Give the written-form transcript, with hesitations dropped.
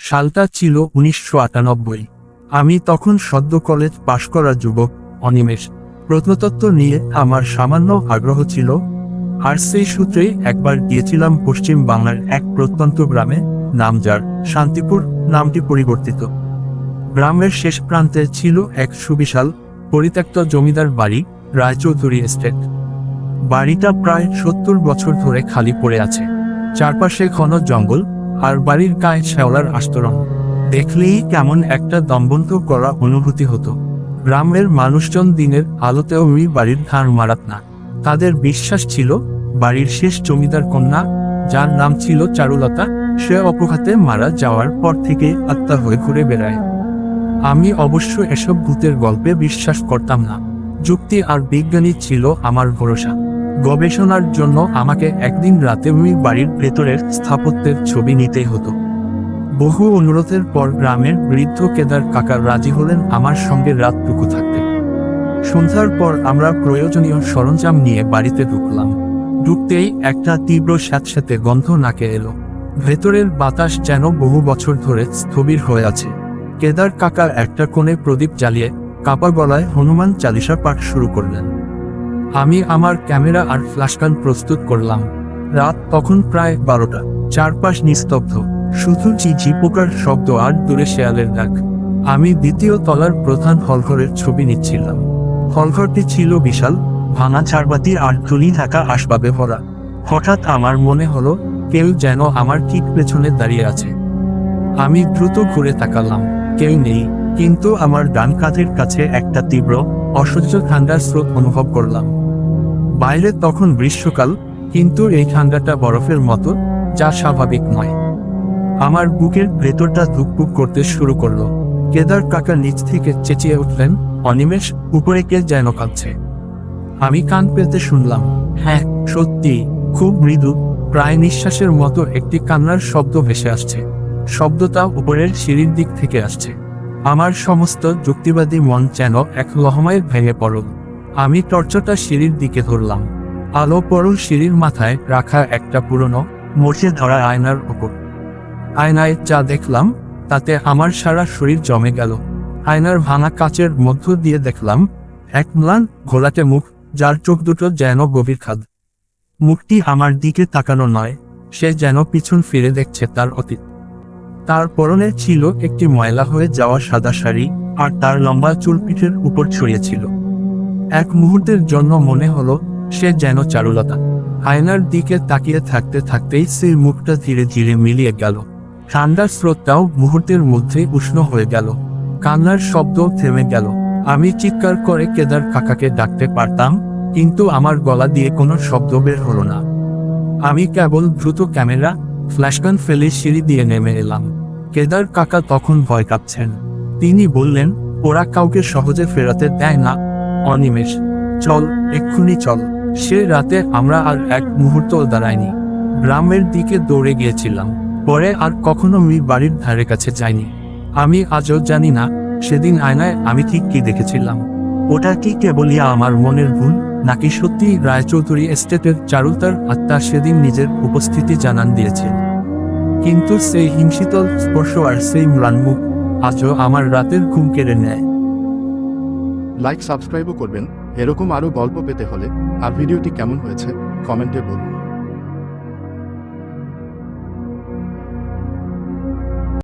সালটা ছিল 1998। আমি তখন সদ্য কলেজ পাশ করা যুবক অনিমেষ। প্রত্নতত্ত্ব নিয়ে আমার সামান্য আগ্রহ ছিল, আর সেই সূত্রেই একবার গিয়েছিলাম পশ্চিম বাংলার এক প্রত্যন্ত গ্রামে, নাম যার শান্তিপুর। নামটি পরিবর্তিত। গ্রামের শেষ প্রান্তে ছিল এক সুবিশাল পরিত্যক্ত জমিদার বাড়ি, রায়চৌধুরী এস্টেট। বাড়িটা প্রায় 70 বছর ধরে খালি পড়ে আছে। চারপাশে ঘন জঙ্গল, আর বাড়ির গায়ে শ্যাওলার আস্তরণ। দেখলেই কেমন একটা দমবন্ধ করা অনুভূতি হতো। গ্রামের মানুষজন দিনের আলোতেও ওই বাড়ির ধার মারাত না। তাদের বিশ্বাস ছিল, বাড়ির শেষ জমিদার কন্যা, যার নাম ছিল চারুলতা, সে অপঘাতে মারা যাওয়ার পর থেকে আত্মা হয়ে ঘুরে বেড়ায়। আমি অবশ্য এসব ভূতের গল্পে বিশ্বাস করতাম না। যুক্তি আর বিজ্ঞানী ছিল আমার ভরসা। গবেষণার জন্য আমাকে একদিন রাতে ওই বাড়ির ভেতরের স্থাপত্যের ছবি নিতেই হতো। বহু অনুরোধের পর গ্রামের বৃদ্ধ কেদার কাকা রাজি হলেন আমার সঙ্গে রাতটুকু থাকতে। সন্ধ্যার পর আমরা প্রয়োজনীয় সরঞ্জাম নিয়ে বাড়িতে ঢুকলাম। ঢুকতেই একটা তীব্র স্যাঁতস্যাঁতে গন্ধ নাকে এলো। ভেতরের বাতাস যেন বহু বছর ধরে স্থবির হয়ে আছে। কেদার কাকা একটা কোণে প্রদীপ জ্বালিয়ে কাপা গলায় হনুমান চালিসা পাঠ শুরু করলেন। আমি আমার ক্যামেরা আর ফ্ল্যাশগান প্রস্তুত করলাম। রাত তখন প্রায় 12টা। চারপাশ নিস্তব্ধ, শুধু ঝিঝি পোকার শব্দ আর দূরে শেয়ালের ডাক। আমি দ্বিতীয় তলার প্রধান হলঘরের ছবি নিচ্ছিলাম। হলঘরটি ছিল বিশাল, ভাঙা ঝাড়বাতি আর ঝুলি থাকা আসবাবে ভরা। হঠাৎ আমার মনে হলো, কেউ যেন আমার ঠিক পেছনে দাঁড়িয়ে আছে। আমি দ্রুত ঘুরে তাকালাম। কেউ নেই, কিন্তু আমার ডান কাঁধের কাছে একটা তীব্র, অসহ্য ঠান্ডার স্রোত অনুভব করলাম। বাইরে তখন গ্রীষ্মকাল, কিন্তু এই ঠান্ডাটা বরফের মতো, যা স্বাভাবিক নয়। আমার বুকের ভেতরটা ধুকপুক করতে শুরু করলো। কেদার কাকা নিচ থেকে চেঁচিয়ে উঠলেন, অনিমেষ, উপরে কে যেন কাঁদছে। আমি কান পেতে শুনলাম, হ্যাঁ সত্যি, খুব মৃদু, প্রায় নিঃশ্বাসের মতো একটি কান্নার শব্দ ভেসে আসছে। শব্দটা উপরের সিঁড়ির দিক থেকে আসছে। আমার সমস্ত যুক্তিবাদী মন যেন এক লহমায় ভেঙে পড়ল। আমি টর্চটা সিঁড়ির দিকে ধরলাম। আলো পড়ল সিঁড়ির মাথায় রাখা একটা পুরনো, মরচে ধরা আয়নার ওপর। আয়নায় যা দেখলাম, তাতে আমার সারা শরীর জমে গেল। আয়নার ভাঙা কাচের মধ্য দিয়ে দেখলাম এক ম্লান ঘোলাটে মুখ, যার চোখ দুটো যেন গভীর খাদ। মুখটি আমার দিকে তাকানো নয়, সে যেন পিছন ফিরে দেখছে তার অতীত। তার পরনে ছিল একটি ময়লা হয়ে যাওয়া সাদা শাড়ি, আর তার লম্বা চুল পিঠের উপর ছড়িয়েছিল। এক মুহূর্তের জন্য মনে হলো, সে যেন চারুলতা। আয়নার দিকে তাকিয়ে থাকতে থাকতেই সেই মুখটা ধীরে ধীরে মিলিয়ে গেল। ঠান্ডার স্রোতটাও মুহূর্তের মধ্যেই উষ্ণ হয়ে গেল। কান্নার শব্দ থেমে গেল। আমি চিৎকার করে কেদার কাকাকে ডাকতে পারতাম, কিন্তু আমার গলা দিয়ে কোনো শব্দ বের হলো না। আমি কেবল দ্রুত ক্যামেরা, ফ্ল্যাশগান ফেলে সিঁড়ি দিয়ে নেমে এলাম। কেদার কাকা তখন ভয় কাঁপছেন। তিনি বললেন, ওরা কাউকে সহজে ফেরাতে দেয় না, অনিমেষ, চল, এক্ষুনি চল। সে রাতে আমরা আর এক মুহূর্তও দাঁড়াইনি। গ্রামের দিকে দৌড়ে গিয়েছিলাম। পরে আর কখনো ওই বাড়ির ধারে কাছে যাইনি। আমি আজও জানি না, সেদিন আয়নায় আমি ঠিক কি দেখেছিলাম। ওটা কি কেবলই আমার মনের ভুল, নাকি সত্যি রায়চৌধুরী এস্টেটের চারুলতার আত্মা সেদিন নিজের উপস্থিতি জানান দিয়েছে। কিন্তু সেই হিমশীতল স্পর্শ আর সেই ম্লান মুখ আজও আমার রাতের ঘুম কেড়ে নেয়। লাইক, সাবস্ক্রাইবও করবেন এরকম আরও গল্প পেতে হলে। আর ভিডিওটি কেমন হয়েছে কমেন্টে বলুন।